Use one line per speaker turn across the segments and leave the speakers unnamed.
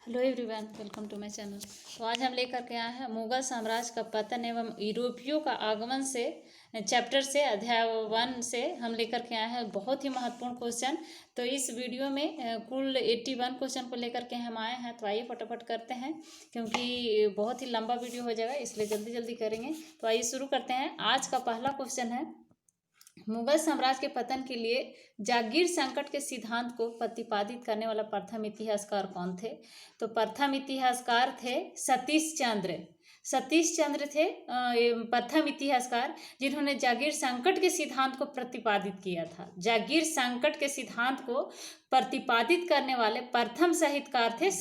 Hello everyone, welcome to my channel. तो आज हम लेकर के आए हैं मुगल साम्राज्य का पतन एवं यूरोपियों का आगमन से चैप्टर से अध्याय 1 से हम लेकर के आए हैं बहुत ही महत्वपूर्ण क्वेश्चन। तो इस वीडियो में कुल 81 क्वेश्चन को लेकर के हम आए हैं। तो आइए फटाफट करते हैं, क्योंकि बहुत ही लंबा वीडियो हो जाएगा, इसलिए जल्दी जल्दी करेंगे। तो आइए शुरू करते हैं। आज का पहला क्वेश्चन है, मुगल साम्राज्य के पतन के लिए जागीर संकट के सिद्धांत को प्रतिपादित करने वाला प्रथम इतिहासकार कौन थे? तो प्रथम इतिहासकार थे सतीश चंद्र। सतीश चंद्र थे प्रथम इतिहासकार जिन्होंने जागीर संकट के सिद्धांत को प्रतिपादित किया था। जागीर संकट के सिद्धांत को प्रतिपादित करने वाले प्रथम साहित्यकार थे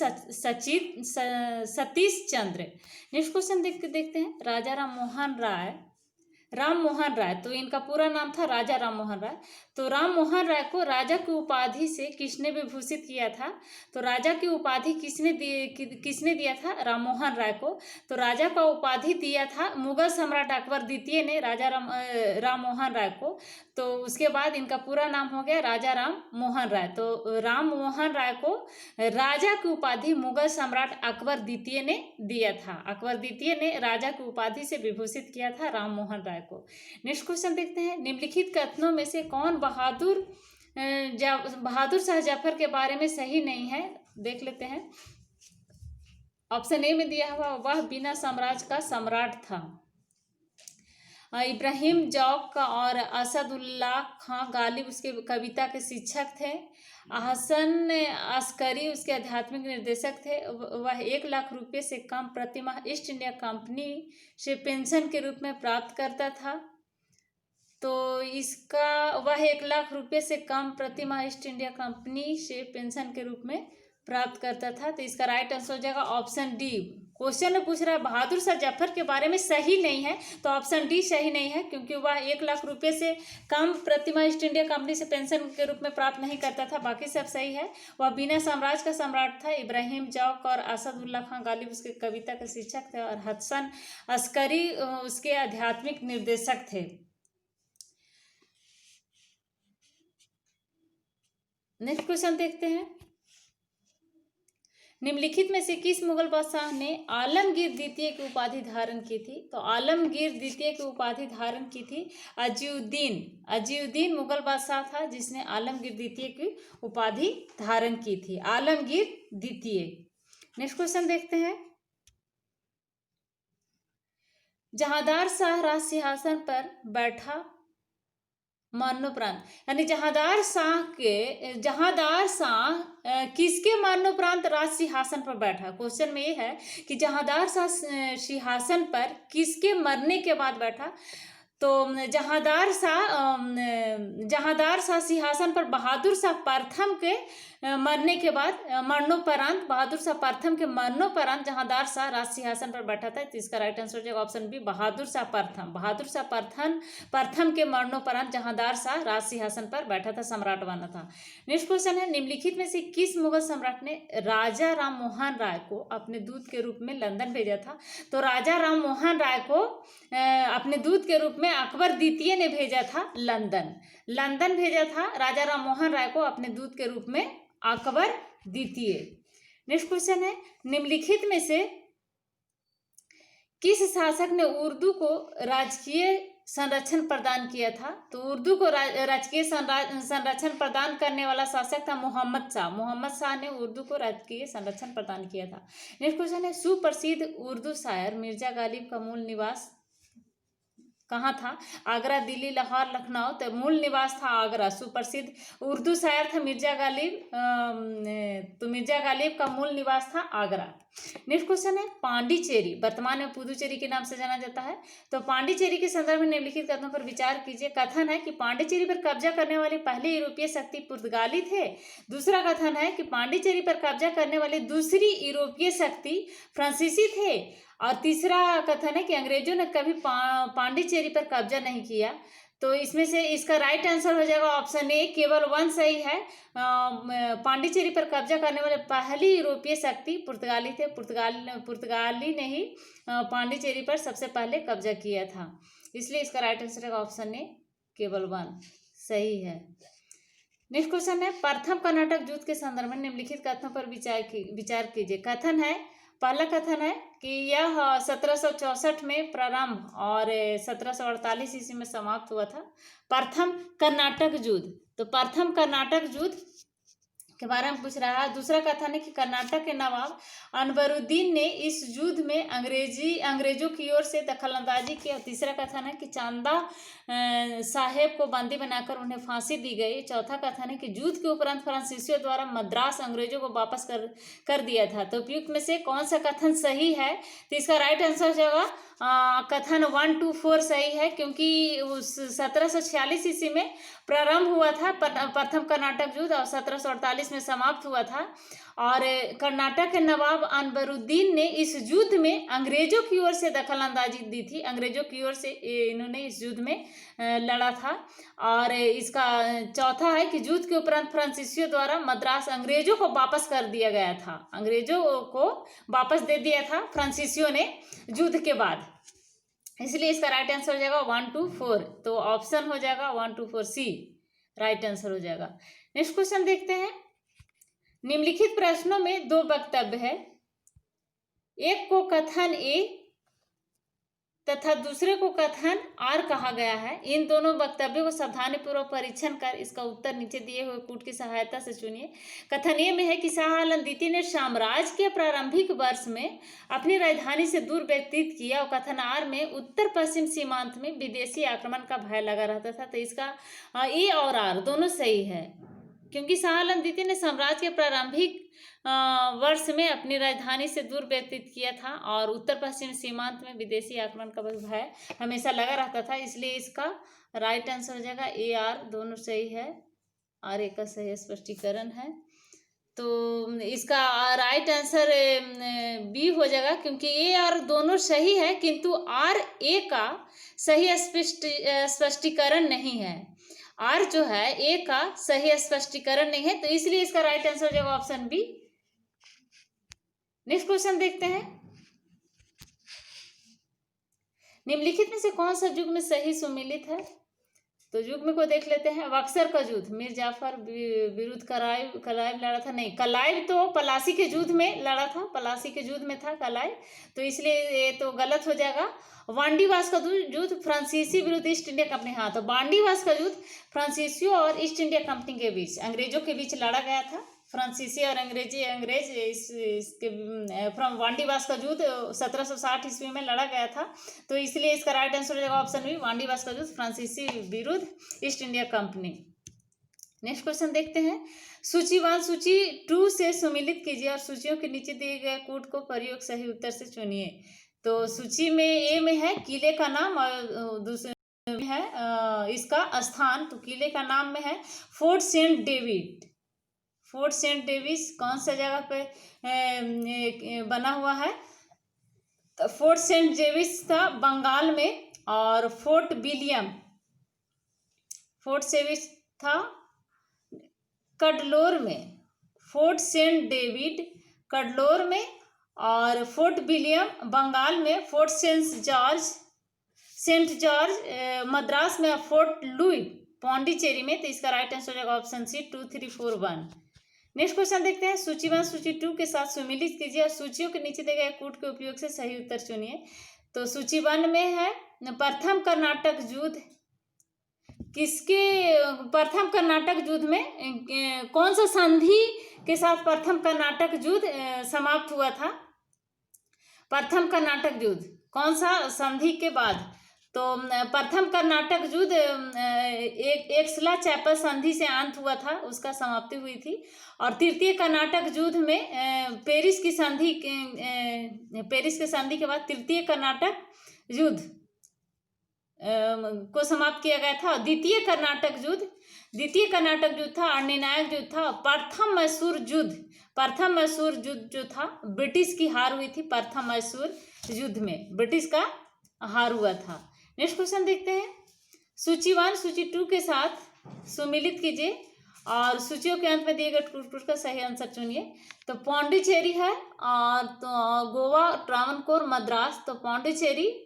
सतीश चंद्र। नेक्स्ट क्वेश्चन देखते हैं। राम मोहन राय, तो इनका पूरा नाम था राजा राम मोहन राय। तो राम मोहन राय को राजा की उपाधि से किसने विभूषित किया था? तो राजा की उपाधि किसने दिया था? राम मोहन राय को। तो राजा का उपाधि दिया था मुगल सम्राट अकबर द्वितीय ने राजा राम मोहन राय को। तो उसके बाद इनका पूरा नाम हो गया राजा राम मोहन राय। तो राम मोहन राय को राजा की उपाधि मुगल सम्राट अकबर द्वितीय ने दिया था। अकबर द्वितीय ने राजा की उपाधि से विभूषित किया था राम मोहन राय को। नेक्स्ट क्वेश्चन देखते हैं। निम्नलिखित कथनों में से कौन बहादुर शाह जफर के बारे में सही नहीं है? देख लेते हैं। ऑप्शन ए में दिया हुआ, वह बिना साम्राज्य का सम्राट था। इब्राहिम जौक और असदुल्लाह खां गालिब उसके कविता के शिक्षक थे। हसन अस्करी उसके आध्यात्मिक निर्देशक थे। वह 1 लाख रुपये से कम प्रतिमाह ईस्ट इंडिया कंपनी से पेंशन के रूप में प्राप्त करता था। तो इसका वह 1 लाख रुपये से कम प्रतिमाह ईस्ट इंडिया कंपनी से पेंशन के रूप में प्राप्त करता था। तो इसका राइट आंसर हो जाएगा ऑप्शन डी। क्वेश्चन में पूछ रहा है बहादुर शाह जफर के बारे में सही नहीं है, तो ऑप्शन डी सही नहीं है, क्योंकि वह 1 लाख रुपये से कम प्रतिमाह ईस्ट इंडिया कंपनी से पेंशन के रूप में प्राप्त नहीं करता था। बाकी सब सही है। वह बिना साम्राज्य का सम्राट था। इब्राहिम जौक और असदुल्लाह खां गालिब उसके कविता के शिक्षक थे और हसन अस्करी उसके आध्यात्मिक निर्देशक थे। नेक्स्ट क्वेश्चन देखते हैं। निम्नलिखित में से किस मुगल बादशाह ने आलमगीर द्वितीय की उपाधि धारण की थी? तो आलमगीर द्वितीय की उपाधि धारण की थी अजीउद्दीन मुगल बादशाह था जिसने आलमगीर द्वितीय की उपाधि धारण की थी। आलमगीर द्वितीय। नेक्स्ट क्वेश्चन देखते हैं। जहांदार शाह राज सिंहासन पर बैठा मरणोपरांत, यानी जहांदार शाह किसके मरणोपरांत राज सिंहासन पर बैठा? क्वेश्चन में ये है कि जहांदार शाह सिंहासन पर किसके मरने के बाद बैठा? तो जहांदार शाह सिंहासन पर बहादुर शाह प्रथम के मरने के बाद मरणोपरांत बहादुर शाह प्रथम के मरणोपरांत जहांदार शाह राज सिंहासन पर बैठा था। तो इसका राइट आंसर हो जाएगा ऑप्शन बी, बहादुर शाह प्रथम के मरणोपरांत जहांदार शाह राज सिंहासन पर बैठा था, सम्राट बना था। नेक्स्ट क्वेश्चन है, निम्नलिखित में से किस मुगल सम्राट ने राजा राम मोहन राय को अपने दूत के रूप में लंदन भेजा था? तो राजा राम मोहन राय को अपने दूत के रूप में अकबर द्वितीय ने भेजा था लंदन भेजा था राजा राम मोहन राय को अपने दूत के रूप में अकबर द्वितीय। नेक्स्ट क्वेश्चन है, निम्नलिखित में से किस शासक ने उर्दू को राजकीय संरक्षण प्रदान किया था? तो उर्दू को राजकीय संरक्षण प्रदान करने वाला शासक था मोहम्मद शाह ने उर्दू को राजकीय संरक्षण प्रदान किया था। नेक्स्ट क्वेश्चन है, सुप्रसिद्ध उर्दू शायर मिर्जा गालिब का मूल निवास कहाँ था? आगरा, दिल्ली, लाहौर, लखनऊ। तो मूल निवास था आगरा। सुप्रसिद्ध उर्दू शायर था मिर्जा गालिब। तो मिर्जा गालिब का मूल निवास था आगरा। नेक्स्ट क्वेश्चन है, पांडिचेरी वर्तमान में पुदुचेरी के नाम से जाना जाता है। तो पांडिचेरी के संदर्भ में निम्नलिखित कथनों पर विचार कीजिए। कथन है कि पांडिचेरी पर कब्जा करने वाले पहले यूरोपीय शक्ति पुर्तगाली थे। दूसरा कथन है कि पांडिचेरी पर कब्जा करने वाली दूसरी यूरोपीय शक्ति फ्रांसीसी थे। और तीसरा कथन है कि अंग्रेजों ने कभी पांडिचेरी पर कब्जा नहीं किया। तो इसमें से इसका राइट आंसर हो जाएगा ऑप्शन ए, केवल 1 सही है। पांडिचेरी पर कब्जा करने वाले पहली यूरोपीय शक्ति पुर्तगाली थे। पुर्तगाली ने ही पांडिचेरी पर सबसे पहले कब्जा किया था, इसलिए इसका राइट आंसर है ऑप्शन ए, केवल 1 सही है। नेक्स्ट क्वेश्चन है, प्रथम कर्नाटक युद्ध के संदर्भ में निम्नलिखित कथनों पर विचार कीजिए। कथन है, पहला कथन है कि यह 1764 में प्रारंभ और 1748 ईस्वी में समाप्त हुआ था, प्रथम कर्नाटक युद्ध। तो प्रथम कर्नाटक युद्ध के बारे में पूछ रहा है। दूसरा कथन है कि कर्नाटक के नवाब अनवरुद्दीन ने इस युद्ध में अंग्रेजों की ओर से दखलंदाजी की। और तीसरा कथन है कि चांदा साहेब को बंदी बनाकर उन्हें फांसी दी गई। चौथा कथन है कि युद्ध के उपरांत फ्रांसीसियों द्वारा मद्रास अंग्रेजों को वापस कर दिया था। तो उपयुक्त में से कौन सा कथन सही है? तो इसका राइट आंसर हो जाएगा कथन 1, 2, 4 सही है, क्योंकि उस 1746 ईस्वी में प्रारंभ हुआ था प्रथम कर्नाटक युद्ध और 1748 में समाप्त हुआ था। और कर्नाटक के नवाब अनवरुद्दीन ने इस युद्ध में अंग्रेजों की ओर से दखलंदाजी दी थी। अंग्रेजों की ओर से इन्होंने इस युद्ध में लड़ा था। और इसका चौथा है कि युद्ध के उपरांत फ्रांसीसियों द्वारा मद्रास अंग्रेजों को वापस कर दिया गया था। अंग्रेजों को वापस दे दिया था फ्रांसीसियों ने युद्ध के बाद, इसलिए इसका राइट आंसर हो जाएगा 1, 2, 4। तो ऑप्शन हो जाएगा 1, 2, 4 सी राइट आंसर हो जाएगा। नेक्स्ट क्वेश्चन देखते हैं। निम्नलिखित प्रश्नों में दो वक्तव्य है, एक को कथन ए तथा दूसरे को कथन आर कहा गया है। इन दोनों वक्तव्यों को सावधानीपूर्वक परीक्षण कर इसका उत्तर नीचे दिए हुए कूट की सहायता से चुनिए। कथन ए में है कि शाह आलम द्वितीय ने साम्राज्य के प्रारंभिक वर्ष में अपनी राजधानी से दूर व्यतीत किया। और कथन आर में उत्तर पश्चिम सीमांत में विदेशी आक्रमण का भय लगा रहता था। तो इसका ए और आर दोनों सही है, क्योंकि शाह आलम द्वितीय ने साम्राज्य के प्रारंभिक वर्ष में अपनी राजधानी से दूर व्यतीत किया था और उत्तर पश्चिम सीमांत में विदेशी आक्रमण का भय हमेशा लगा रहता था। इसलिए इसका राइट आंसर हो जाएगा ए आर, दोनों सही है। आर ए का सही स्पष्टीकरण है। तो इसका राइट आंसर बी हो जाएगा, क्योंकि ए आर दोनों सही है किंतु आर ए का सही स्पष्टीकरण नहीं है। आर जो है ए का सही स्पष्टीकरण नहीं है, तो इसलिए इसका राइट आंसर हो जाएगा ऑप्शन बी। नेक्स्ट क्वेश्चन देखते हैं। निम्नलिखित में से कौन सा युग्म सही सुमिलित है? तो युग्म को देख लेते हैं। बक्सर का युद्ध मीर जाफर विरुद्ध कलाइव लड़ा था, नहीं, कलाइव तो पलासी के युद्ध में लड़ा था, पलासी के युद्ध में था कलाइव, तो इसलिए ये तो गलत हो जाएगा। वांडीवास का युद्ध फ्रांसीसी विरुद्ध ईस्ट इंडिया कंपनी, हाँ, तो वांडीवास का युद्ध फ्रांसीसियों और ईस्ट इंडिया कंपनी के बीच, अंग्रेजों के बीच लड़ा गया था। फ्रांसीसी और अंग्रेज इसके फ्रॉम वांडीवास का युद्ध 1760 ईस्वी में लड़ा गया था। तो इसलिए इसका राइट आंसर हो जाएगा ऑप्शन बी, वांडीवास का युद्ध फ्रांसीसी विरुद्ध east India company. Next question देखते हैं। सूची 1 सूची 2 से सुमिलित कीजिए और सूचियों के नीचे दिए गए कूट को प्रयोग सही उत्तर से चुनिए। तो सूची में ए में है किले का नाम और दूसरे में है इसका स्थान। तो किले का नाम में है Fort Saint David. Fort Saint Davis कौन सा जगह पे बना हुआ है? तो फोर्ट सेंट डेविस था बंगाल में। और फोर्ट सेविस था कडलोर में। फोर्ट सेंट डेविड कडलोर में और फोर्ट विलियम बंगाल में। फोर्ट सेंट जॉर्ज मद्रास में। फोर्ट लुई पौंडीचेरी में। तो इसका राइट आंसर हो जाएगा ऑप्शन सी 2, 3, 4, 1। नेक्स्ट क्वेश्चन देखते हैं। सूची 1 सूची 2 के साथ सुमिलित कीजिए और सूचियों के नीचे दिए गए कूट के उपयोग से सही उत्तर चुनिए। तो सूची 1 में है प्रथम कर्नाटक युद्ध प्रथम कर्नाटक युद्ध में कौन सा संधि के साथ प्रथम कर्नाटक युद्ध समाप्त हुआ था? प्रथम कर्नाटक युद्ध कौन सा संधि के बाद? तो प्रथम कर्नाटक युद्ध एक्सला चैपल संधि से अंत हुआ था, उसका समाप्ति हुई थी। और तृतीय कर्नाटक युद्ध में पेरिस की संधि के बाद तृतीय कर्नाटक युद्ध को समाप्त किया गया था। द्वितीय कर्नाटक युद्ध था और निर्णायक युद्ध था। प्रथम मैसूर युद्ध जो था ब्रिटिश की हार हुई थी। प्रथम मैसूर युद्ध में ब्रिटिश का हार हुआ था। नेक्स्ट क्वेश्चन देखते हैं। सूची 1 सूची 2 के साथ सुमिलित कीजिए और सूचियों के अंत में दिए गए कूट का सही आंसर चुनिए। तो पौंडीचेरी है और तो गोवा, ट्रावनकोर, मद्रास। तो पौंडीचेरी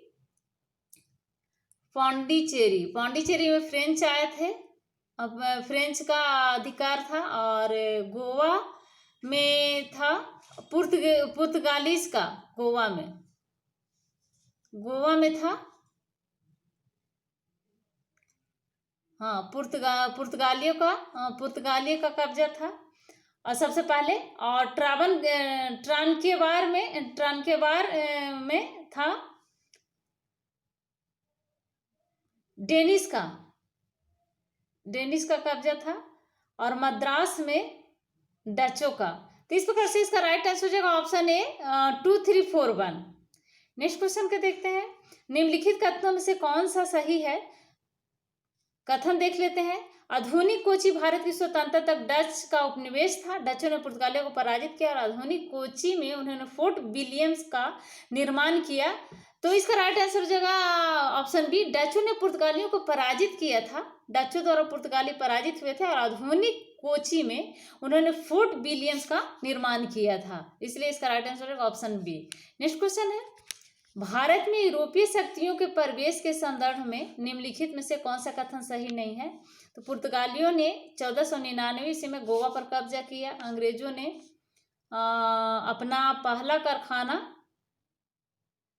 में फ्रेंच आए थे अब फ्रेंच का अधिकार था, और गोवा में था पुर्तगालीज का। गोवा में था, हाँ, पुर्तगालियों का कब्जा था। और सबसे पहले, और ट्रांकेबार में था डेनिस का कब्जा था, और मद्रास में डचों का। तो इस प्रकार से इसका राइट आंसर हो जाएगा ऑप्शन ए 2341। नेक्स्ट क्वेश्चन के देखते हैं, निम्नलिखित कथनों में से कौन सा सही है। कथन देख लेते हैं। आधुनिक कोची भारत की स्वतंत्रता तक डच का उपनिवेश था। डचों ने पुर्तगालियों को पराजित किया और आधुनिक कोची में उन्होंने फोर्ट विलियम्स का निर्माण किया। तो इसका राइट आंसर हो जाएगा ऑप्शन बी, डचों ने पुर्तगालियों को पराजित किया था। डचों द्वारा पुर्तगाली पराजित हुए थे और आधुनिक कोची में उन्होंने फोर्ट विलियम्स का निर्माण किया था, इसलिए इसका राइट आंसर होगा ऑप्शन बी। नेक्स्ट क्वेश्चन है, भारत में यूरोपीय शक्तियों के प्रवेश के संदर्भ में निम्नलिखित में से कौन सा कथन सही नहीं है। तो पुर्तगालियों ने 1499 ईस्वी में गोवा पर कब्जा किया। अंग्रेजों ने अपना पहला कारखाना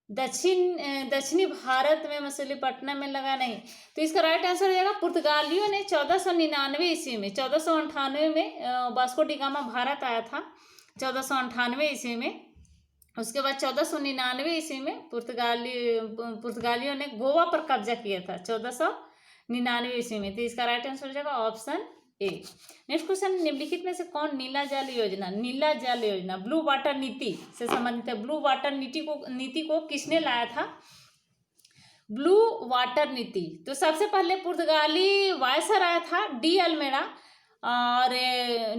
दक्षिणी भारत में मछलीपट्टनम में लगा नहीं। तो इसका राइट आंसर हो जाएगा, पुर्तगालियों ने 1499 ईस्वी में, 1498 में वास्को डी गामा भारत आया था 1498 ईस्वी में। उसके बाद 1499 ईस्वी में पुर्तगालियों ने गोवा पर कब्जा किया था 1499 ईस्वी में। तो इसका राइट आंसर हो जाएगा ऑप्शन ए। नेक्स्ट क्वेश्चन, निम्नलिखित में से कौन नीला जल योजना ब्लू वाटर नीति से संबंधित है। ब्लू वाटर नीति को किसने लाया था। ब्लू वाटर नीति, तो सबसे पहले पुर्तगाली वायसराय था डी अल्मेड़ा, और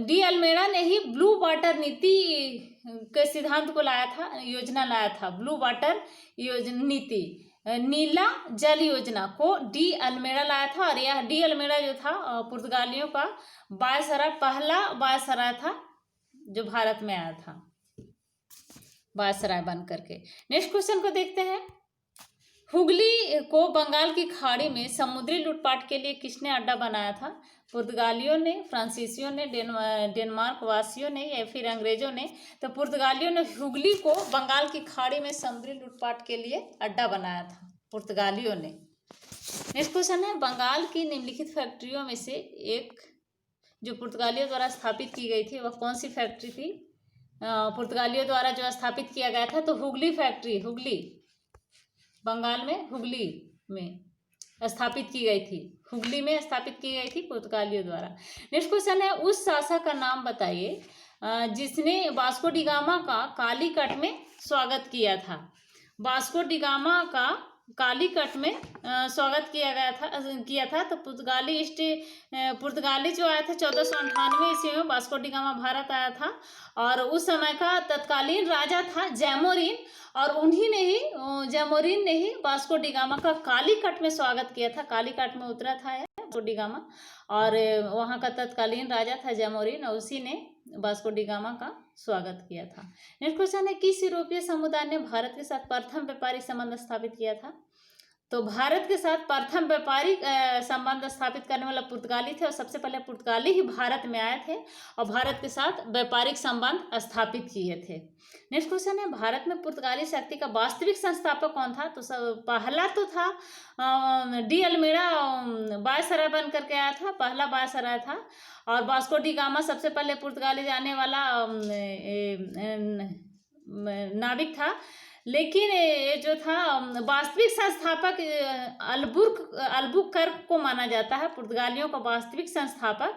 डी अल्मेड़ा ने ही ब्लू वाटर नीति के सिद्धांत को लाया था, योजना लाया था। ब्लू वाटर नीति, नीला जल योजना को डी अल्मेड़ा लाया था, और यह डी अल्मेड़ा जो था पुर्तगालियों का पहला वायसराय था जो भारत में आया था वायसराय बन करके। नेक्स्ट क्वेश्चन को देखते हैं, हुगली को बंगाल की खाड़ी में समुद्री लूटपाट के लिए किसने अड्डा बनाया था। पुर्तगालियों ने, फ्रांसीसियों ने, डेनमार्क वासियों ने, या फिर अंग्रेजों ने। तो पुर्तगालियों ने हुगली को बंगाल की खाड़ी में समुद्री लूटपाट के लिए अड्डा बनाया था, पुर्तगालियों ने। नेक्स्ट क्वेश्चन है, बंगाल की निम्नलिखित फैक्ट्रियों में से एक जो पुर्तगालियों द्वारा स्थापित की गई थी वह कौन सी फैक्ट्री थी। पुर्तगालियों द्वारा जो स्थापित किया गया था, तो हुगली फैक्ट्री, हुगली बंगाल में हुगली में स्थापित की गई थी, हुगली में स्थापित की गई थी पुर्तगालियों द्वारा। नेक्स्ट क्वेश्चन है, उस शासक का नाम बताइए जिसने वास्को डी गामा का कालीकट में स्वागत किया था। वास्को डी गामा का कालीकट में स्वागत किया था। तो पुर्तगाली जो आया था 1498 ईस्वी में वास्को डी गामा भारत आया था, और उस समय का तत्कालीन राजा था जैमोरिन, और जैमोरिन ने ही वास्को डी गामा का कालीकट में स्वागत किया था। कालीकट में उतरा था वास्को डी गामा, और वहाँ का तत्कालीन राजा था जैमोरिन, और उसी ने वास्को डी गामा का स्वागत किया था। नेक्स्ट क्वेश्चन है, किस यूरोपीय समुदाय ने भारत के साथ प्रथम व्यापारिक संबंध स्थापित किया था। तो भारत के साथ प्रथम व्यापारिक संबंध स्थापित करने वाला पुर्तगाली थे, और सबसे पहले पुर्तगाली ही भारत में आए थे और भारत के साथ व्यापारिक संबंध स्थापित किए थे। नेक्स्ट क्वेश्चन है, भारत में पुर्तगाली शक्ति का वास्तविक संस्थापक कौन था। तो पहला तो था डी अल्मेड़ा, वायसराय बन करके आया था, पहला वायसराय था, और वास्को डी गामा सबसे पहले पुर्तगाली जाने वाला नाविक था। लेकिन ये जो था वास्तविक संस्थापक अल्बुकर्क को माना जाता है। पुर्तगालियों का वास्तविक संस्थापक,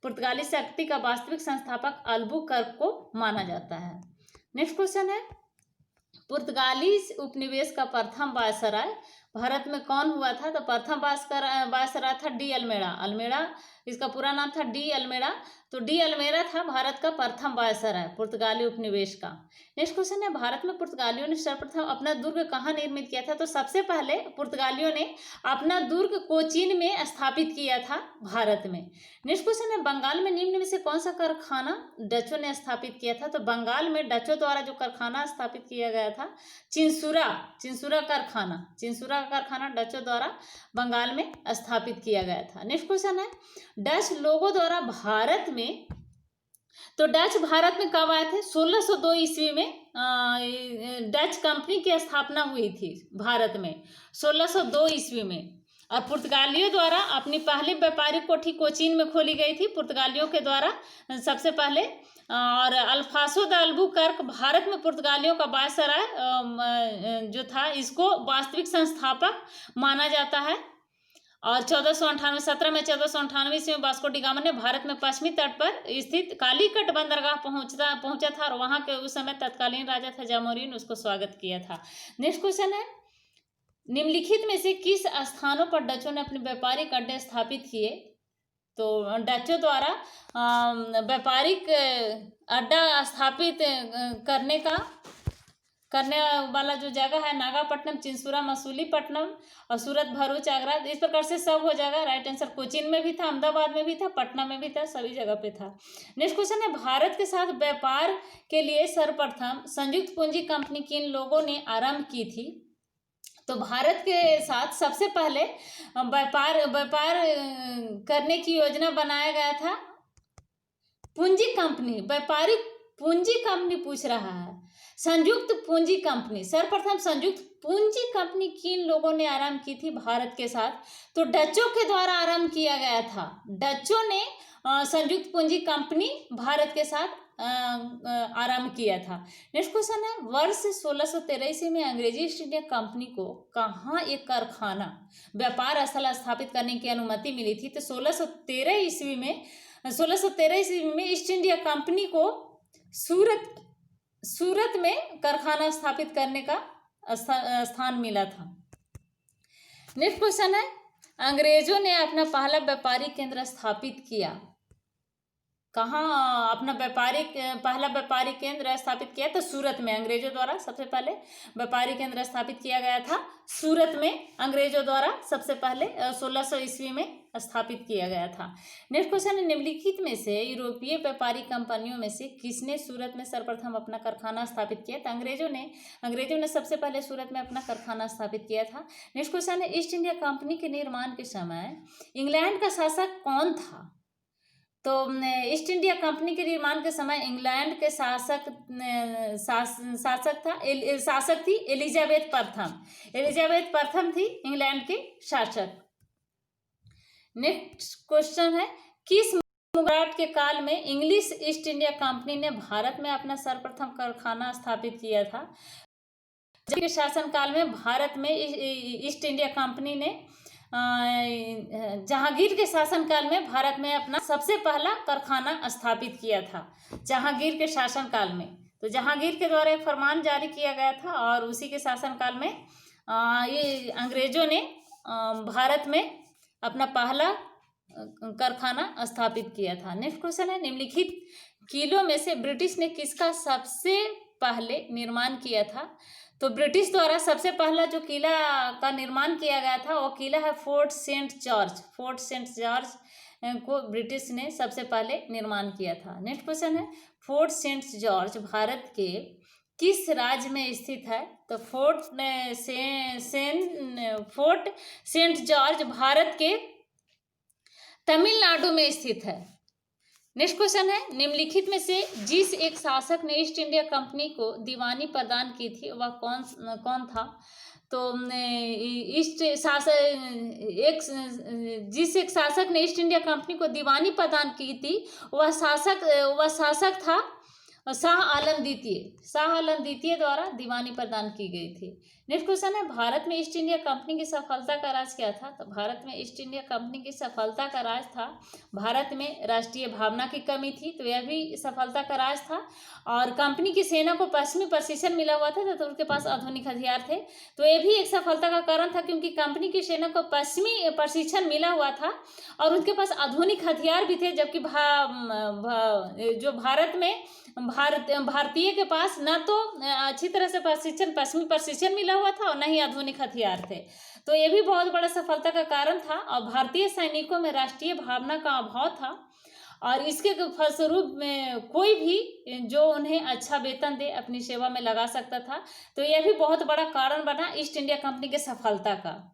पुर्तगाली शक्ति का वास्तविक संस्थापक अल्बुकर्क को माना जाता है। नेक्स्ट क्वेश्चन है, पुर्तगाली उपनिवेश का प्रथम वायसराय भारत में कौन हुआ था। तो प्रथम वायसराय था डी अल्मेड़ा, इसका पूरा नाम था डी अल्मेड़ा। तो डी अल्मेड़ा था भारत का प्रथम वायसराय पुर्तगाली उपनिवेश का। नेक्स्ट क्वेश्चन है, भारत में पुर्तगालियों ने सर्वप्रथम अपना दुर्ग कहाँ निर्मित किया था। तो सबसे पहले पुर्तगालियों ने अपना दुर्ग कोचीन में स्थापित किया था भारत में। नेक्स्ट क्वेश्चन है, बंगाल में निम्न में से कौन सा कारखाना डचों ने स्थापित किया था। तो बंगाल में डचों द्वारा जो कारखाना स्थापित किया गया था चिंसुरा कारखाना डचों द्वारा बंगाल में स्थापित किया गया था। नेक्स्ट क्वेश्चन है, डच लोगों द्वारा भारत में, तो डच भारत में कब आए थे? 1602 ईस्वी में डच कंपनी की स्थापना हुई थी भारत में 1602 ईस्वी में। और पुर्तगालियों द्वारा अपनी पहली व्यापारिक कोठी कोचीन में खोली गई थी, पुर्तगालियों के द्वारा सबसे पहले। और अल्फासो द अल्बुकर्क भारत में पुर्तगालियों का वायसराय जो था, इसको वास्तविक संस्थापक माना जाता है। और 17 में 1498 ईस्वी में वास्को डी गामा ने भारत में पश्चिमी तट पर स्थित कालीकट बंदरगाह पहुंचा था, और वहां के उस समय तत्कालीन राजा था जामोरिन ने उसको स्वागत किया था। नेक्स्ट क्वेश्चन है, निम्नलिखित में से किस स्थानों पर डचों ने अपने व्यापारिक अड्डे स्थापित किए? तो डचों द्वारा व्यापारिक अड्डा स्थापित करने वाला जो जगह है, नागापट्टनम, चिंसुरा, मसूलीपट्टनम और सूरत, भरूच, आगरा, इस प्रकार से सब हो जाएगा। राइट आंसर कोचीन में भी था, अहमदाबाद में भी था, पटना में भी था, सभी जगह पे था। नेक्स्ट क्वेश्चन है, भारत के साथ व्यापार के लिए सर्वप्रथम संयुक्त पूंजी कंपनी किन लोगों ने आरंभ की थी? तो भारत के साथ सबसे पहले व्यापार करने की योजना बनाया गया था पूंजी कंपनी, व्यापारिक पूंजी कंपनी पूछ रहा है, संयुक्त पूंजी कंपनी। सर्वप्रथम संयुक्त पूंजी कंपनी किन लोगों ने आरंभ की थी भारत के साथ? तो डचों के द्वारा आरंभ किया गया था। डचों ने संयुक्त पूंजी कंपनी भारत के साथ आरंभ किया था। नेक्स्ट क्वेश्चन है, वर्ष 1613 ईस्वी में अंग्रेजी ईस्ट इंडिया कंपनी को कहाँ एक कारखाना व्यापार स्थल स्थापित करने की अनुमति मिली थी? तो 1613 ईस्वी में ईस्ट इंडिया कंपनी को सूरत में कारखाना स्थापित करने का स्थान मिला था। नेक्स्ट क्वेश्चन है, अंग्रेजों ने अपना पहला व्यापारिक केंद्र स्थापित किया कहाँ? अपना पहला व्यापारिक केंद्र स्थापित किया तो सूरत में। अंग्रेजों द्वारा सबसे पहले व्यापारिक केंद्र स्थापित किया गया था सूरत में, अंग्रेजों द्वारा सबसे पहले 1600 ईस्वी में स्थापित किया गया था। नेक्स्ट क्वेश्चन है, निम्नलिखित में से यूरोपीय व्यापारिक कंपनियों में से किसने सूरत में सर्वप्रथम अपना कारखाना स्थापित किया? तो अंग्रेजों ने सबसे पहले सूरत में अपना कारखाना स्थापित किया था। नेक्स्ट क्वेश्चन है, ईस्ट इंडिया कंपनी के निर्माण के समय इंग्लैंड का शासक कौन था? तो ईस्ट इंडिया कंपनी के निर्माण के समय इंग्लैंड के शासक थी एलिजाबेथ प्रथम थी इंग्लैंड की शासक। नेक्स्ट क्वेश्चन है, किस सम्राट के काल में इंग्लिश ईस्ट इंडिया कंपनी ने भारत में अपना सर्वप्रथम कारखाना स्थापित किया था? जिसके शासनकाल में भारत में ईस्ट इंडिया कंपनी ने जहांगीर के शासनकाल में भारत में अपना सबसे पहला कारखाना स्थापित किया था जहांगीर के शासनकाल में। तो जहांगीर के द्वारा एक फरमान जारी किया गया था और उसी के शासनकाल में ये अंग्रेजों ने भारत में अपना पहला कारखाना स्थापित किया था। नेक्स्ट क्वेश्चन है, निम्नलिखित किलों में से ब्रिटिश ने किसका सबसे पहले निर्माण किया था? तो ब्रिटिश द्वारा सबसे पहला जो किला का निर्माण किया गया था वो किला है फोर्ट सेंट जॉर्ज को ब्रिटिश ने सबसे पहले निर्माण किया था। नेक्स्ट क्वेश्चन है, फोर्ट सेंट जॉर्ज भारत के किस राज्य में स्थित है? तो फोर्ट सेंट जॉर्ज भारत के तमिलनाडु में स्थित है। नेक्स्ट क्वेश्चन है, निम्नलिखित में से जिस एक शासक ने ईस्ट इंडिया कंपनी को दीवानी प्रदान की थी वह कौन था? तो जिस एक शासक ने ईस्ट इंडिया कंपनी को दीवानी प्रदान की थी वह शासक था शाह आलम द्वितीय द्वारा दीवानी प्रदान की गई थी। नेक्स्ट क्वेश्चन है, भारत में ईस्ट इंडिया कंपनी की सफलता का राज क्या था? तो भारत में ईस्ट इंडिया कंपनी की सफलता का राज था भारत में राष्ट्रीय भावना की कमी थी, तो यह भी सफलता का राज था। और कंपनी की सेना को पश्चिमी प्रशिक्षण मिला हुआ था तो उनके पास आधुनिक हथियार थे, तो यह भी एक सफलता का कारण था क्योंकि कंपनी की सेना को पश्चिमी प्रशिक्षण मिला हुआ था और उनके पास आधुनिक हथियार भी थे, जबकि जो भारत में भारतीय के पास न तो अच्छी तरह से पश्चिमी प्रशिक्षण मिला हुआ था और न ही आधुनिक हथियार थे, तो ये भी बहुत बड़ा सफलता का कारण था। और भारतीय सैनिकों में राष्ट्रीय भावना का अभाव था और इसके फलस्वरूप में कोई भी जो उन्हें अच्छा वेतन दे अपनी सेवा में लगा सकता था, तो यह भी बहुत बड़ा कारण बना ईस्ट इंडिया कंपनी के सफलता का।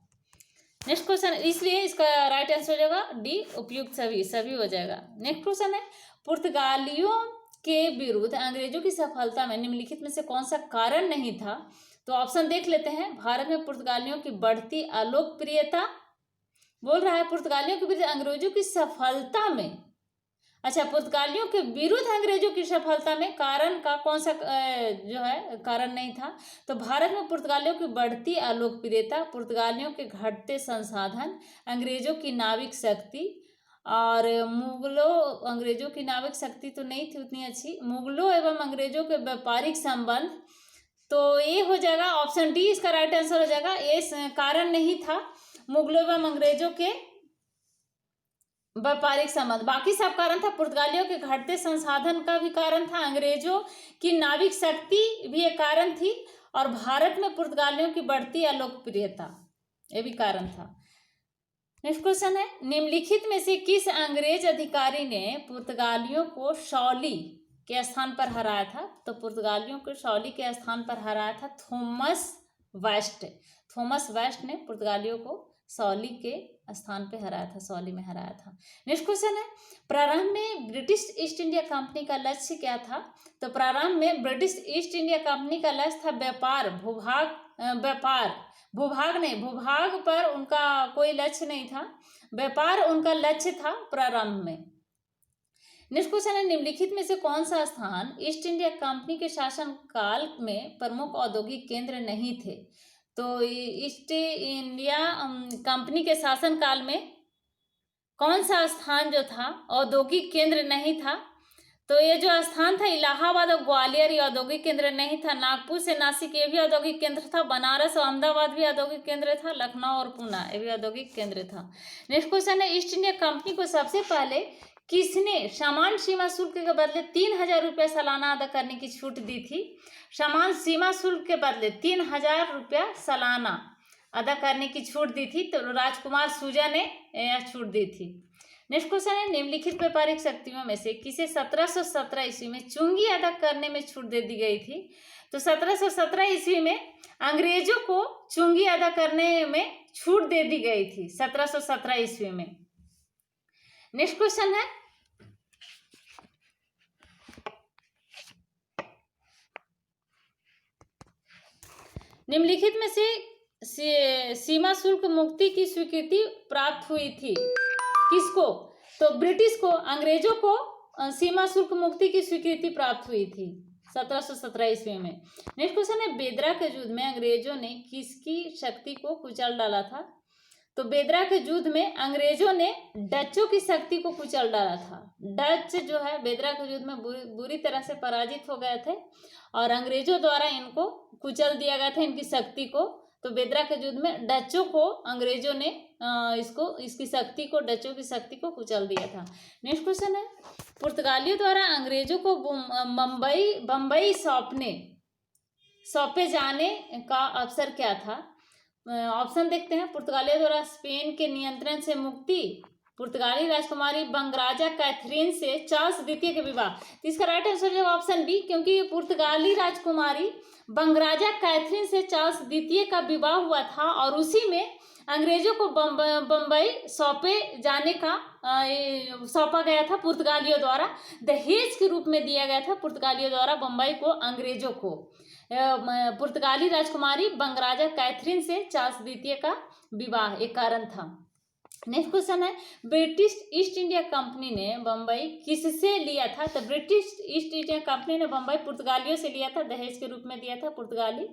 नेक्स्ट क्वेश्चन, इसलिए इसका राइट आंसर हो जाएगा डी, उपयुक्त सभी, सभी हो जाएगा। नेक्स्ट क्वेश्चन है, पुर्तगालियों के विरुद्ध अंग्रेजों की सफलता में निम्नलिखित में से कौन सा कारण नहीं था? तो ऑप्शन देख लेते हैं। भारत में पुर्तगालियों की बढ़ती अलोकप्रियता, बोल रहा है पुर्तगालियों के विरुद्ध अंग्रेजों की सफलता में, अच्छा, पुर्तगालियों के विरुद्ध अंग्रेजों की सफलता में कारण का कौन सा जो है कारण नहीं था? तो भारत में पुर्तगालियों की बढ़ती अलोकप्रियता, पुर्तगालियों के घटते संसाधन, अंग्रेजों की नाविक शक्ति, और मुगलों, अंग्रेजों की नाविक शक्ति तो नहीं थी उतनी अच्छी, मुगलों एवं अंग्रेजों के व्यापारिक संबंध। तो ये हो जाएगा ऑप्शन डी, इसका राइट आंसर हो जाएगा। ये कारण नहीं था मुगलों एवं अंग्रेजों के व्यापारिक संबंध, बाकी सब कारण था। पुर्तगालियों के घटते संसाधन का भी कारण था, अंग्रेजों की नाविक शक्ति भी एक कारण थी, और भारत में पुर्तगालियों की बढ़ती अलोकप्रियता ये भी कारण था। नेक्स्ट क्वेश्चन है, निम्नलिखित में से किस अंग्रेज अधिकारी ने पुर्तगालियों को शौली के स्थान पर हराया था? तो पुर्तगालियों को शौली के स्थान पर हराया था थॉमस वेस्ट। थॉमस वेस्ट ने पुर्तगालियों को शौली के स्थान पे हराया था, शौली में हराया था। नेक्स्ट क्वेश्चन है, प्रारंभ में ब्रिटिश ईस्ट इंडिया कंपनी का लक्ष्य क्या था? तो प्रारंभ में ब्रिटिश ईस्ट इंडिया कंपनी का लक्ष्य था व्यापार, भूभाग, व्यापार, भूभाग नहीं, भूभाग पर उनका कोई लक्ष्य नहीं था, व्यापार उनका लक्ष्य था प्रारंभ में। नेक्स्ट क्वेश्चन है, निम्नलिखित में से कौन सा स्थान ईस्ट इंडिया कंपनी के शासन काल में प्रमुख औद्योगिक केंद्र नहीं थे? तो ईस्ट इंडिया कंपनी के शासन काल में कौन सा स्थान जो था औद्योगिक केंद्र नहीं था? तो ये जो स्थान था इलाहाबाद और ग्वालियर, ये औद्योगिक केंद्र नहीं था। नागपुर से नासिक ये भी औद्योगिक केंद्र था। बनारस और अहमदाबाद भी औद्योगिक केंद्र था। लखनऊ और पूना ये भी औद्योगिक केंद्र था। नेक्स्ट क्वेश्चन है, ईस्ट इंडिया कंपनी को सबसे पहले किसने समान सीमा शुल्क के बदले 3,000 रुपया सालाना अदा करने की छूट दी थी? समान सीमा शुल्क के बदले 3,000 रुपया सालाना अदा करने की छूट दी थी, तो राजकुमार सुजा ने यह छूट दी थी। नेक्स्ट क्वेश्चन है, निम्नलिखित व्यापारिक शक्तियों में से किसे 1717 ईस्वी में चुंगी अदा करने में छूट दे दी गई थी? तो 1717 ईस्वी में अंग्रेजों को चुंगी अदा करने में छूट दे दी गई थी 1717 ईस्वी में। नेक्स्ट क्वेश्चन है, निम्नलिखित में से सीमा शुल्क मुक्ति की स्वीकृति प्राप्त हुई थी किसको? तो ब्रिटिश को, अंग्रेजों को सीमा शुल्क मुक्ति की स्वीकृति प्राप्त हुई थी 1717 ईस्वी में। नेक्स्ट क्वेश्चन है, बेदरा के युद्ध में अंग्रेजों ने किसकी शक्ति को कुचल डाला था? तो बेदरा के युद्ध में अंग्रेजों ने डचों की शक्ति को कुचल डाला था। डच जो है बेदरा के युद्ध में बुरी तरह से पराजित हो गए थे और अंग्रेजों द्वारा इनको कुचल दिया गया था, इनकी शक्ति को। तो बेदरा के युद्ध में डचों को अंग्रेजों ने इसकी शक्ति को, डचों की शक्ति को कुचल दिया था। नेक्स्ट क्वेश्चन है, पुर्तगालियों द्वारा अंग्रेजों को बम्बई सौंपे जाने का अवसर क्या था? ऑप्शन देखते हैं। पुर्तगालियों द्वारा स्पेन के नियंत्रण से मुक्ति, पुर्तगाली राजकुमारी बंगराजा कैथरीन से चार्ल्स द्वितीय के विवाह। तो इसका राइट आंसर है ऑप्शन बी, क्योंकि पुर्तगाली राजकुमारी बंगराजा कैथरीन से चार्ल्स द्वितीय का विवाह हुआ था और उसी में अंग्रेजों को बम्बई सौंपा गया था पुर्तगालियों द्वारा, दहेज के रूप में दिया गया था पुर्तगालियों द्वारा बम्बई को अंग्रेजों को। पुर्तगाली राजकुमारी बंगराजा कैथरीन से चार्ल्स द्वितीय का विवाह एक कारण था। नेक्स्ट क्वेश्चन है, ब्रिटिश ईस्ट इंडिया कंपनी ने बम्बई किससे लिया था? तो ब्रिटिश ईस्ट इंडिया कंपनी ने बम्बई पुर्तगालियों से लिया था, दहेज के रूप में दिया था पुर्तगाली।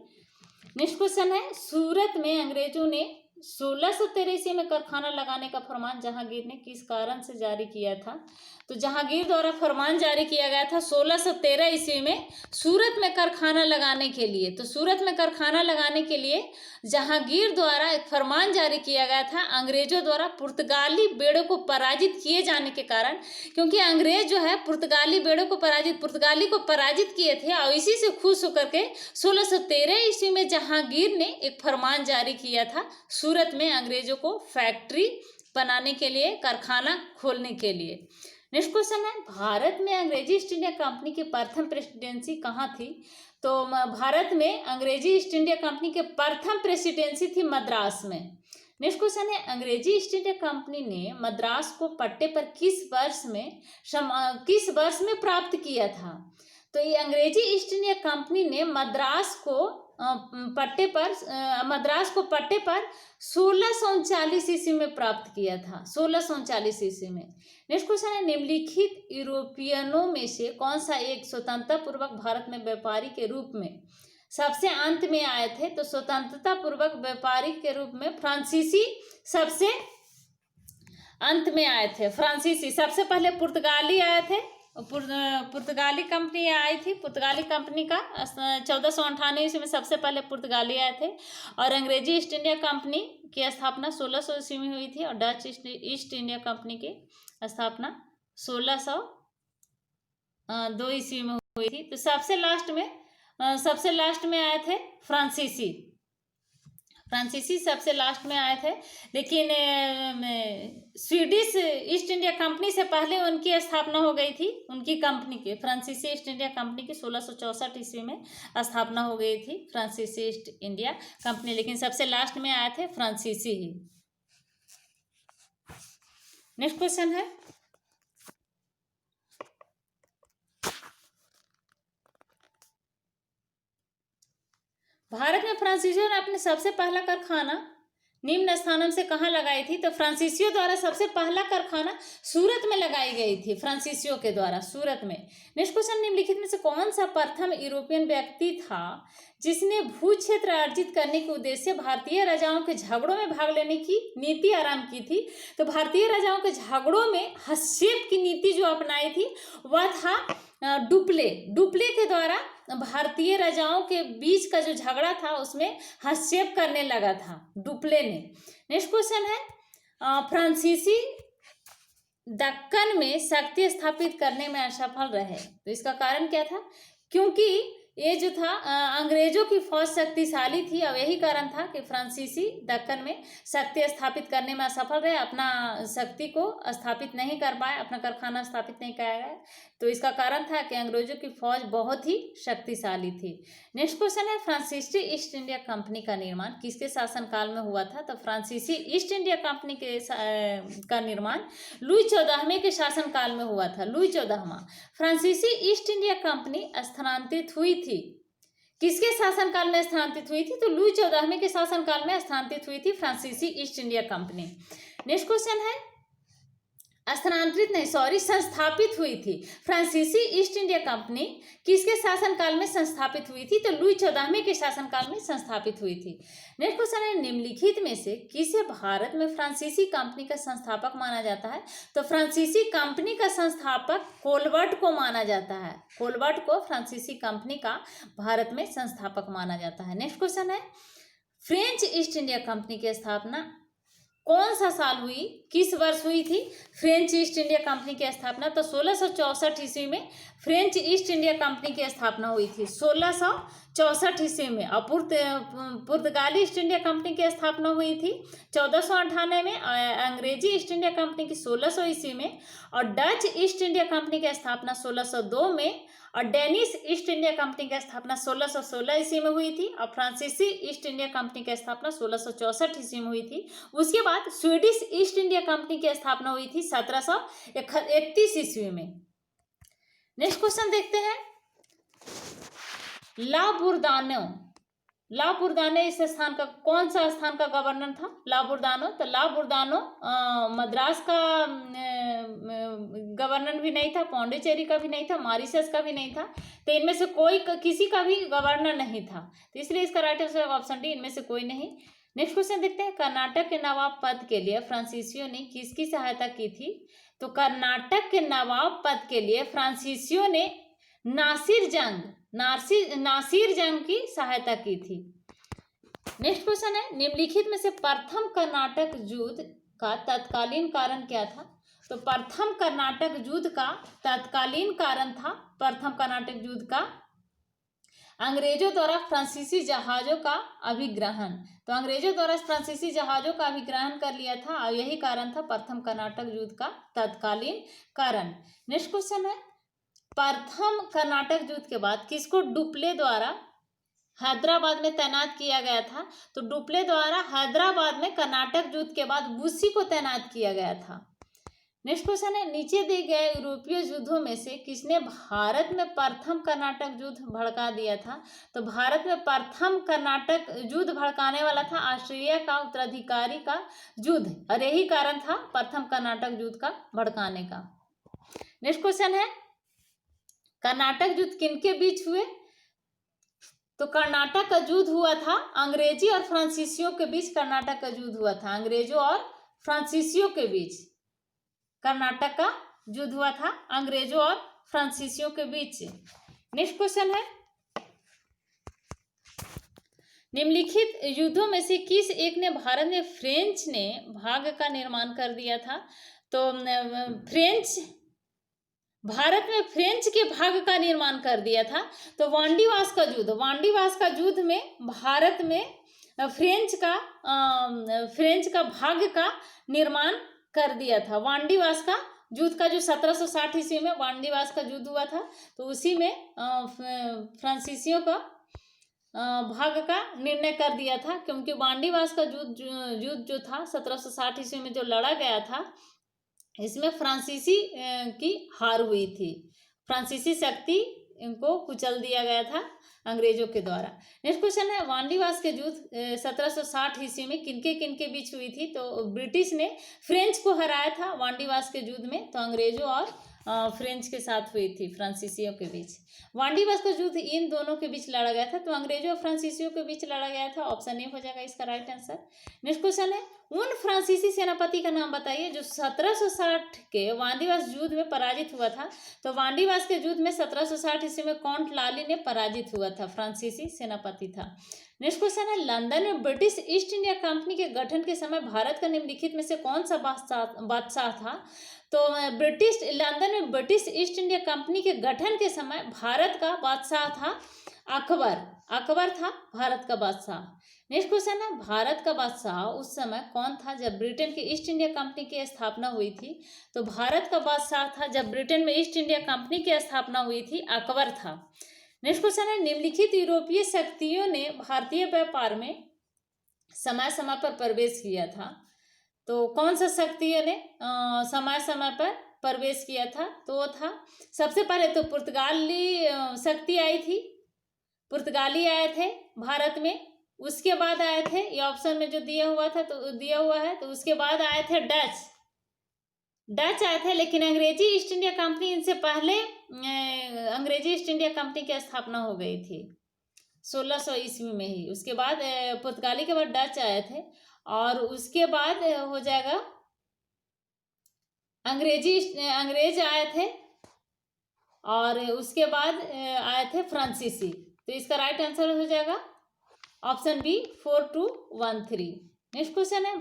नेक्स्ट क्वेश्चन है, सूरत में अंग्रेजों ने 1613 ईस्वी में कारखाना लगाने का फरमान जहांगीर ने किस कारण से जारी किया था? तो जहांगीर द्वारा फरमान जारी किया गया था 1613 ईस्वी में सूरत में कारखाना लगाने के लिए। तो सूरत में कारखाना लगाने के लिए जहांगीर द्वारा एक फरमान जारी किया गया था अंग्रेजों द्वारा पुर्तगाली बेड़ों को पराजित किए जाने के कारण, क्योंकि अंग्रेज जो है पुर्तगाली बेड़ों को पुर्तगाली को पराजित किए थे और इसी से खुश होकर के 1613 ईस्वी में जहांगीर ने एक फरमान जारी किया था सूरत में अंग्रेजों को फैक्ट्री बनाने के लिए, कारखाना खोलने के लिए। नेक्स्ट क्वेश्चन है, भारत में अंग्रेजी ईस्ट इंडिया कंपनी की प्रथम प्रेसिडेंसी कहाँ थी? तो भारत में अंग्रेजी ईस्ट इंडिया कंपनी के प्रथम प्रेसिडेंसी थी मद्रास में। नेक्स्ट क्वेश्चन है, अंग्रेजी ईस्ट इंडिया कंपनी ने मद्रास को पट्टे पर किस वर्ष में प्राप्त किया था? तो ये अंग्रेजी ईस्ट इंडिया कंपनी ने मद्रास को पट्टे पर 1639 ईस्वी में प्राप्त किया था, 1639 ईस्वी में। नेक्स्ट क्वेश्चन है, निम्नलिखित यूरोपियनों में से कौन सा एक स्वतंत्रता पूर्वक भारत में व्यापारी के रूप में सबसे अंत में आए थे? तो स्वतंत्रता पूर्वक व्यापारी के रूप में फ्रांसीसी सबसे अंत में आए थे। फ्रांसीसी सबसे पहले पुर्तगाली आए थे, पुर्तगाली कंपनी आई थी। पुर्तगाली कंपनी का 1498 ईस्वी में सबसे पहले पुर्तगाली आए थे। और अंग्रेजी ईस्ट इंडिया कंपनी की स्थापना 1600 ईस्वी में हुई थी और डच ईस्ट इंडिया कंपनी की स्थापना 1602 ईस्वी में हुई थी। तो सबसे लास्ट में आए थे फ्रांसीसी सबसे लास्ट में आए थे। लेकिन स्वीडिश ईस्ट इंडिया कंपनी से पहले उनकी स्थापना हो गई थी, उनकी कंपनी की, फ्रांसीसी ईस्ट इंडिया कंपनी की 1664 ईस्वी में स्थापना हो गई थी फ्रांसीसी ईस्ट इंडिया कंपनी, लेकिन सबसे लास्ट में आए थे फ्रांसीसी ही। नेक्स्ट क्वेश्चन है, भारत में फ्रांसीसियों ने अपने सबसे पहला कारखाना निम्न स्थानों से कहाँ लगाई थी? तो फ्रांसीसियों द्वारा सबसे पहला कारखाना सूरत में लगाई गई थी, फ्रांसीसियों के द्वारा सूरत में। नेक्स्ट क्वेश्चन, निम्नलिखित में से कौन सा प्रथम यूरोपियन व्यक्ति था जिसने भू क्षेत्र अर्जित करने के उद्देश्य से भारतीय राजाओं के झगड़ों में भाग लेने की नीति आरंभ की थी? तो भारतीय राजाओं के झगड़ों में हस्तक्षेप की नीति जो अपनाई थी वह था डुप्ले के द्वारा भारतीय राजाओं के बीच का जो झगड़ा था उसमें हस्तक्षेप करने लगा था डुप्ले ने। नेक्स्ट क्वेश्चन है, फ्रांसीसी दक्कन में शक्ति स्थापित करने में असफल रहे, तो इसका कारण क्या था? क्योंकि ये जो था अंग्रेजों की फौज शक्तिशाली थी और यही कारण था कि फ्रांसीसी दक्कन में शक्ति स्थापित करने में असफल रहे, अपना शक्ति को स्थापित नहीं कर पाए, अपना कारखाना स्थापित नहीं कर पाए। तो इसका कारण था कि अंग्रेजों की फौज बहुत ही शक्तिशाली थी। नेक्स्ट क्वेश्चन है, फ्रांसीसी ईस्ट इंडिया कंपनी का निर्माण किसके शासनकाल में हुआ था? तो फ्रांसीसी ईस्ट इंडिया कंपनी का निर्माण लुई 14वें के शासनकाल में हुआ था। लुई 14वां। फ्रांसीसी ईस्ट इंडिया कंपनी स्थानांतरित हुई थी, किसके शासनकाल में स्थानांतरित हुई थी? तो लुई 14वें के शासनकाल में स्थानांतरित हुई थी फ्रांसीसी east India company. Next question है, संस्थापित हुई थी। फ्रांसीसी ईस्ट इंडिया कंपनी किसके शासनकाल में संस्थापित हुई थी? तो लुई 14वें के शासनकाल में संस्थापित हुई थी। नेक्स्ट क्वेश्चन है, निम्नलिखित में से किसे भारत में फ्रांसीसी कंपनी का संस्थापक माना जाता है? तो फ्रांसीसी कंपनी का संस्थापक कोलबर्ट को माना जाता है। कोलबर्ट को फ्रांसीसी कंपनी का भारत में संस्थापक माना जाता है। नेक्स्ट क्वेश्चन है, फ्रेंच ईस्ट इंडिया कंपनी की स्थापना कौन सा साल हुई, किस वर्ष हुई थी? फ्रेंच ईस्ट इंडिया कंपनी की स्थापना तो 1664 ईस्वी में फ्रेंच ईस्ट इंडिया कंपनी की स्थापना हुई थी, 1664 ईस्वी में। और पुर्तगाली ईस्ट इंडिया कंपनी की स्थापना हुई थी 1498 में, अंग्रेजी ईस्ट इंडिया कंपनी की 1600 ईस्वी में, और डच ईस्ट इंडिया कंपनी की स्थापना 1602 में, और डेनिश ईस्ट इंडिया कंपनी की स्थापना 1616 ईस्वी में हुई थी, और फ्रांसीसी ईस्ट इंडिया कंपनी की स्थापना 1664 ईस्वी में हुई थी। उसके बाद स्वीडिश ईस्ट इंडिया कंपनी की स्थापना हुई थी 1731 ईस्वी में। नेक्स्ट क्वेश्चन देखते हैं, ला बुर्दानो इस स्थान का कौन सा स्थान का गवर्नर था? ला बुर्दानो। तो ला बुर्दानो मद्रास का गवर्नर भी नहीं था, पौंडीचेरी का भी नहीं था, मॉरिशस का भी नहीं था। तो इनमें से किसी का भी गवर्नर नहीं था, तो इसलिए इसका राइट आंसर ऑप्शन डी, इनमें से कोई नहीं। नेक्स्ट क्वेश्चन देखते हैं, कर्नाटक के नवाब पद के लिए फ्रांसीसियों ने किसकी सहायता की थी? तो कर्नाटक के नवाब पद के लिए फ्रांसीसियों ने नासिर जंग की सहायता की थी। नेक्स्ट क्वेश्चन है, निम्नलिखित में से प्रथम कर्नाटक युद्ध का तत्कालीन कारण क्या था? तो प्रथम कर्नाटक युद्ध का तत्कालीन कारण था, प्रथम कर्नाटक युद्ध का अंग्रेजों द्वारा फ्रांसीसी जहाजों का अभिग्रहण। तो अंग्रेजों द्वारा फ्रांसीसी जहाजों का अभिग्रहण कर लिया था और यही कारण था प्रथम कर्नाटक युद्ध का तत्कालीन कारण। नेक्स्ट क्वेश्चन है, प्रथम कर्नाटक युद्ध के बाद किसको डुप्ले द्वारा हैदराबाद में तैनात किया गया था। तो डुप्ले द्वारा हैदराबाद में कर्नाटक युद्ध के बाद बुस्सी को तैनात किया गया था। नेक्स्ट क्वेश्चन है, नीचे दिए गए यूरोपीय युद्धों में से किसने भारत में प्रथम कर्नाटक युद्ध भड़का दिया था? तो भारत में प्रथम कर्नाटक युद्ध भड़काने वाला था ऑस्ट्रेलिया का उत्तराधिकारी का युद्ध, और यही कारण था प्रथम कर्नाटक युद्ध का भड़काने का। नेक्स्ट क्वेश्चन है, कर्नाटक युद्ध किनके बीच हुए? तो कर्नाटक का युद्ध हुआ था अंग्रेजी और फ्रांसीसियों के बीच। कर्नाटक का युद्ध हुआ था अंग्रेजों और फ्रांसीसियों के बीच। कर्नाटक का युद्ध हुआ था अंग्रेजों और फ्रांसीसियों के बीच। नेक्स्ट क्वेश्चन है, निम्नलिखित युद्धों में से किस एक ने भारत में फ्रेंच ने भाग का निर्माण कर दिया था? तो भारत में फ्रेंच के भाग का निर्माण कर दिया था। तो वांडीवास का युद्ध, वांडीवास का युद्ध में भारत में फ्रेंच का भाग का निर्माण कर दिया था। वांडीवास का युद्ध का जो 1760 ईस्वी में वांडीवास का युद्ध हुआ था, तो उसी में फ्रांसीसियों का भाग का निर्णय कर दिया था, क्योंकि वांडीवास का युद्ध जो था 1760 ईस्वी में जो लड़ा गया था, इसमें फ्रांसीसी की हार हुई थी। फ्रांसीसी शक्ति इनको कुचल दिया गया था अंग्रेजों के द्वारा। नेक्स्ट क्वेश्चन है, वांडीवास के युद्ध 1760 ईस्वी में किनके बीच हुई थी? तो ब्रिटिश ने फ्रेंच को हराया था वांडीवास के युद्ध में। तो अंग्रेजों और फ्रेंच के साथ हुई थी, फ्रांसीसियों के बीच। वांडीवास का युद्ध इन दोनों के बीच लड़ा गया था, तो अंग्रेजों और फ्रांसीसियों के बीच लड़ा गया था। ऑप्शन ए हो जाएगा इसका राइट आंसर। नेक्स्ट क्वेश्चन है, उन फ्रांसीसी सेनापति का नाम बताइए जो 1760 के वांडीवास युद्ध में पराजित हुआ था। तो वांडीवास के युद्ध में 1760 ईस्वी में काउंट लाली ने पराजित हुआ था, फ्रांसीसी सेनापति था। नेक्स्ट क्वेश्चन है, लंदन में ब्रिटिश ईस्ट इंडिया कंपनी के गठन के समय भारत का निम्नलिखित में से कौन सा बादशाह था? तो लंदन में ब्रिटिश ईस्ट इंडिया कंपनी के गठन के समय भारत का बादशाह था अकबर। अकबर था भारत का बादशाह। नेक्स्ट क्वेश्चन है, भारत का बादशाह उस समय कौन था जब ब्रिटेन की ईस्ट इंडिया कंपनी की स्थापना हुई थी? तो भारत का बादशाह था जब ब्रिटेन में ईस्ट इंडिया कंपनी की स्थापना हुई थी, अकबर था। नेक्स्ट क्वेश्चन है, निम्नलिखित यूरोपीय शक्तियों ने भारतीय व्यापार में समय समय पर प्रवेश किया था। तो कौन सा शक्तियों ने समय समय पर प्रवेश किया था? तो वो था, सबसे पहले तो पुर्तगाली शक्ति आई थी, पुर्तगाली आए थे भारत में। उसके बाद आए थे, ये ऑप्शन में जो दिया हुआ है, तो उसके बाद आए थे डच आए थे। लेकिन अंग्रेजी ईस्ट इंडिया कंपनी, इनसे पहले अंग्रेजी ईस्ट इंडिया कंपनी की स्थापना हो गई थी 1600 ईस्वी में ही। उसके बाद पुर्तगाली के बाद डच आए थे, और उसके बाद हो जाएगा अंग्रेज आए थे, और उसके बाद आए थे फ्रांसीसी। तो इसका राइट आंसर हो जाएगा ऑप्शन बी 4213। नेक्स्ट क्वेश्चन है,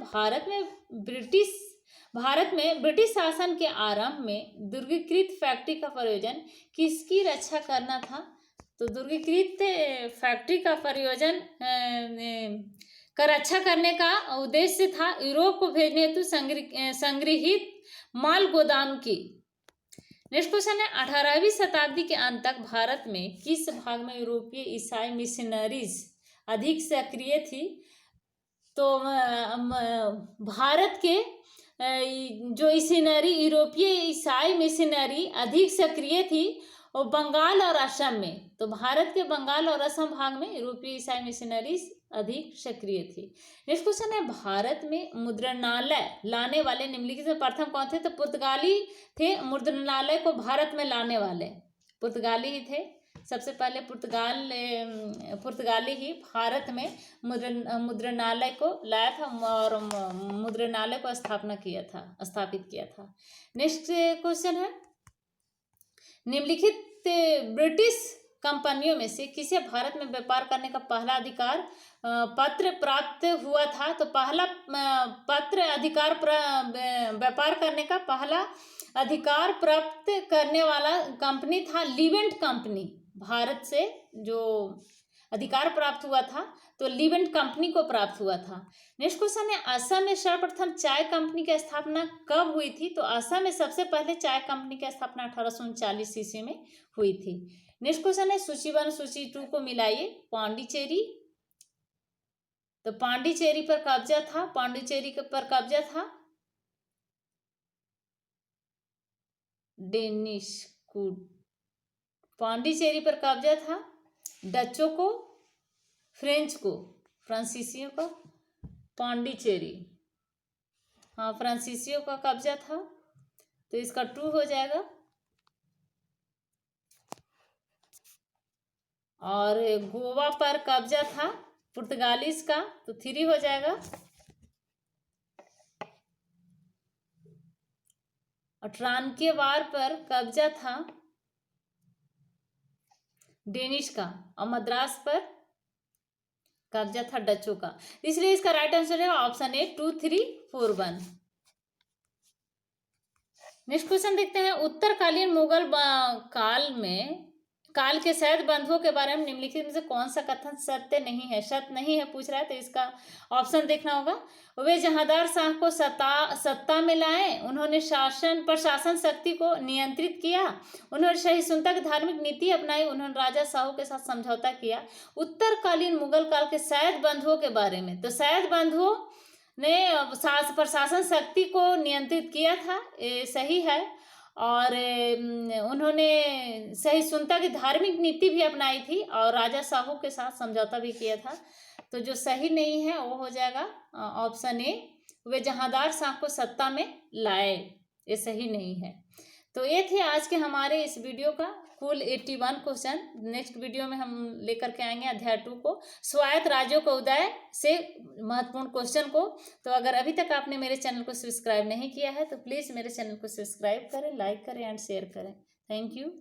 भारत में ब्रिटिश शासन के आरंभ में दुर्गीकृत फैक्ट्री का प्रयोजन किसकी रक्षा करना था? तो दुर्गीकृत फैक्ट्री का प्रयोजन का रक्षा करने का उद्देश्य था यूरोप को भेजने हेतु संग्रहित माल गोदाम की। नेक्स्ट क्वेश्चन है, 18वीं शताब्दी के अंत तक भारत में किस भाग में यूरोपीय ईसाई मिशनरीज अधिक सक्रिय थी? तो भारत के जो यूरोपीय ईसाई मिशनरी अधिक सक्रिय थी वो बंगाल और असम में। तो भारत के बंगाल और असम भाग में यूरोपीय ईसाई मिशनरीज अधिक सक्रिय थी। नेक्स्ट क्वेश्चन है, भारत में मुद्रणालय लाने वाले निम्नलिखित में प्रथम कौन थे? तो पुर्तगाली थे मुद्रणालय को भारत में लाने वाले, पुर्तगाली ही थे। सबसे पहले पुर्तगाली ही भारत में मुद्रणालय को लाया था और मुद्रणालय को स्थापित किया था। नेक्स्ट क्वेश्चन है, निम्नलिखित ब्रिटिश कंपनियों में से किसे भारत में व्यापार करने का पहला अधिकार पत्र प्राप्त हुआ था? तो पहला व्यापार करने का पहला अधिकार प्राप्त करने वाला कंपनी था लिवेंट कंपनी। भारत से जो अधिकार प्राप्त हुआ था तो लिवेंट कंपनी को प्राप्त हुआ था। नेक्स्ट क्वेश्चन है, असम में सर्वप्रथम चाय कंपनी की स्थापना कब हुई थी? तो असम में सबसे पहले चाय कंपनी की स्थापना 1839 ईस्वी में हुई थी। नेक्स्ट क्वेश्चन है सूची 1 सूची 2 को मिलाइए। पांडिचेरी, तो पांडिचेरी पर कब्जा था, पांडिचेरी पर कब्जा था डेनिश को, पांडिचेरी पर कब्जा था डचों को, फ्रेंच को, फ्रांसीसियों का पांडिचेरी, हाँ फ्रांसीसियों का कब्जा था, तो इसका 2 हो जाएगा। और गोवा पर कब्जा था पुर्तगालीस का, तो 3 हो जाएगा। और ट्रांकेवार पर कब्जा था डेनिश का, और मद्रास पर कब्जा था डचों का, इसलिए इसका राइट आंसर है ऑप्शन ए 2, 3, 4, 1। नेक्स्ट क्वेश्चन देखते हैं। उत्तरकालीन मुगल काल के सैयद बंधुओं के बारे में निम्नलिखित में से कौन सा कथन सत्य नहीं है, सत्य नहीं है पूछ रहा है, तो इसका ऑप्शन देखना होगा। वे जहांदार शाह को सत्ता में लाए, उन्होंने प्रशासन शक्ति को नियंत्रित किया, उन्होंने सहिष्णुता की धार्मिक नीति अपनाई, उन्होंने राजा शाहू के साथ समझौता किया। उत्तरकालीन मुगल काल के सैयद बंधुओं के बारे में, तो सैयद बंधुओं ने प्रशासन शक्ति को नियंत्रित किया था, ये सही है। और उन्होंने सहिष्णुता की धार्मिक नीति भी अपनाई थी और राजा शाहू के साथ समझौता भी किया था, तो जो सही नहीं है वो हो जाएगा ऑप्शन ए, वे जहांदार शाह को सत्ता में लाए, ये सही नहीं है। तो ये थे आज के हमारे इस वीडियो का कुल 81 क्वेश्चन। नेक्स्ट वीडियो में हम लेकर के आएंगे अध्याय 2 को, स्वायत्त राज्यों का उदय से महत्वपूर्ण क्वेश्चन को। तो अगर अभी तक आपने मेरे चैनल को सब्सक्राइब नहीं किया है तो प्लीज़ मेरे चैनल को सब्सक्राइब करें, लाइक करें एंड शेयर करें। Thank you.